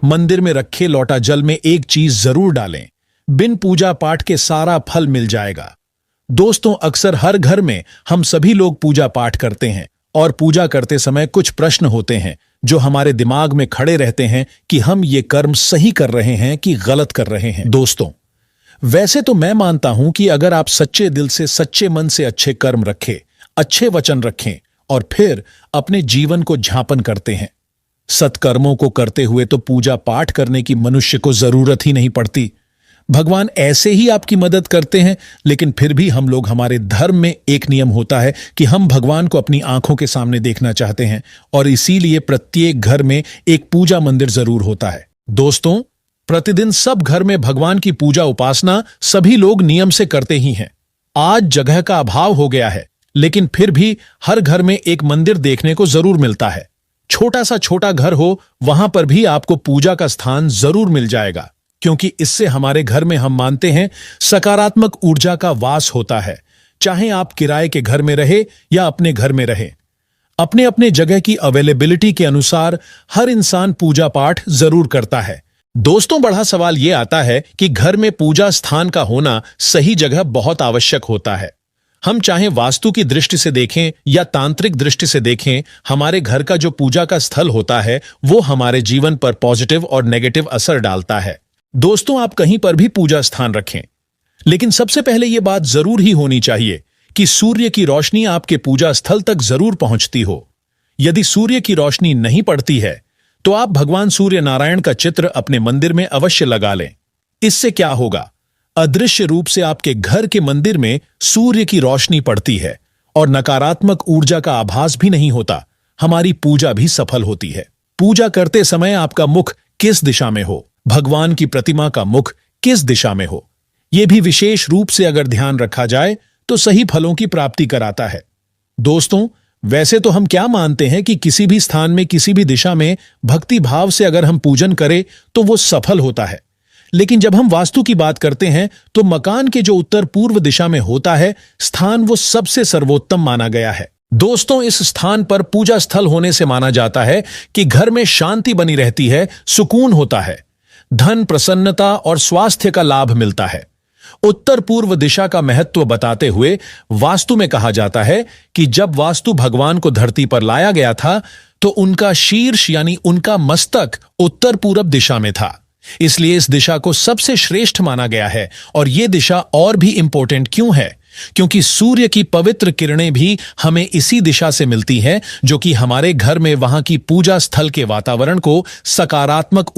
मंदिर में रखे लौटा जल में एक चीज जरूर डालें, बिन पूजा पाठ के सारा फल मिल जाएगा। दोस्तों, अक्सर हर घर में हम सभी लोग पूजा पाठ करते हैं और पूजा करते समय कुछ प्रश्न होते हैं जो हमारे दिमाग में खड़े रहते हैं कि हम ये कर्म सही कर रहे हैं कि गलत कर रहे हैं। दोस्तों, वैसे तो मैं मानता हूं कि अगर आप सच्चे दिल से, सच्चे मन से अच्छे कर्म रखें, अच्छे वचन रखें और फिर अपने जीवन को झांपन करते हैं, सत्कर्मों को करते हुए, तो पूजा पाठ करने की मनुष्य को जरूरत ही नहीं पड़ती। भगवान ऐसे ही आपकी मदद करते हैं। लेकिन फिर भी हम लोग, हमारे धर्म में एक नियम होता है कि हम भगवान को अपनी आंखों के सामने देखना चाहते हैं और इसीलिए प्रत्येक घर में एक पूजा मंदिर जरूर होता है। दोस्तों, प्रतिदिन सब घर में भगवान की पूजा उपासना सभी लोग नियम से करते ही हैं। आज जगह का अभाव हो गया है, लेकिन फिर भी हर घर में एक मंदिर देखने को जरूर मिलता है। छोटा सा छोटा घर हो, वहां पर भी आपको पूजा का स्थान जरूर मिल जाएगा, क्योंकि इससे हमारे घर में, हम मानते हैं, सकारात्मक ऊर्जा का वास होता है। चाहे आप किराए के घर में रहे या अपने घर में रहे, अपने अपने जगह की अवेलेबिलिटी के अनुसार हर इंसान पूजा पाठ जरूर करता है। दोस्तों, बड़ा सवाल यह आता है कि घर में पूजा स्थान का होना, सही जगह बहुत आवश्यक होता है। हम चाहे वास्तु की दृष्टि से देखें या तांत्रिक दृष्टि से देखें, हमारे घर का जो पूजा का स्थल होता है वो हमारे जीवन पर पॉजिटिव और नेगेटिव असर डालता है। दोस्तों, आप कहीं पर भी पूजा स्थान रखें, लेकिन सबसे पहले यह बात जरूर ही होनी चाहिए कि सूर्य की रोशनी आपके पूजा स्थल तक जरूर पहुंचती हो। यदि सूर्य की रोशनी नहीं पड़ती है तो आप भगवान सूर्य नारायण का चित्र अपने मंदिर में अवश्य लगा लें। इससे क्या होगा, अदृश्य रूप से आपके घर के मंदिर में सूर्य की रोशनी पड़ती है और नकारात्मक ऊर्जा का आभास भी नहीं होता। हमारी पूजा भी सफल होती है। पूजा करते समय आपका मुख किस दिशा में हो, भगवान की प्रतिमा का मुख किस दिशा में हो, यह भी विशेष रूप से अगर ध्यान रखा जाए तो सही फलों की प्राप्ति कराता है। दोस्तों, वैसे तो हम क्या मानते हैं कि किसी भी स्थान में, किसी भी दिशा में भक्ति भाव से अगर हम पूजन करें तो वो सफल होता है। लेकिन जब हम वास्तु की बात करते हैं तो मकान के जो उत्तर पूर्व दिशा में होता है स्थान, वो सबसे सर्वोत्तम माना गया है। दोस्तों, इस स्थान पर पूजा स्थल होने से माना जाता है कि घर में शांति बनी रहती है, सुकून होता है, धन, प्रसन्नता और स्वास्थ्य का लाभ मिलता है। उत्तर पूर्व दिशा का महत्व बताते हुए वास्तु में कहा जाता है कि जब वास्तु भगवान को धरती पर लाया गया था तो उनका शीर्ष यानी उनका मस्तक उत्तर पूरब दिशा में था। इसलिए इस दिशा को सबसे श्रेष्ठ माना गया है। और यह दिशा और भी इंपॉर्टेंट क्यों है? क्योंकि सूर्य की पवित्र किरणें भी हमें इसी दिशा से मिलती हैं, जो कि हमारे घर में, वहां की पूजा स्थल के वातावरण को सकारात्मक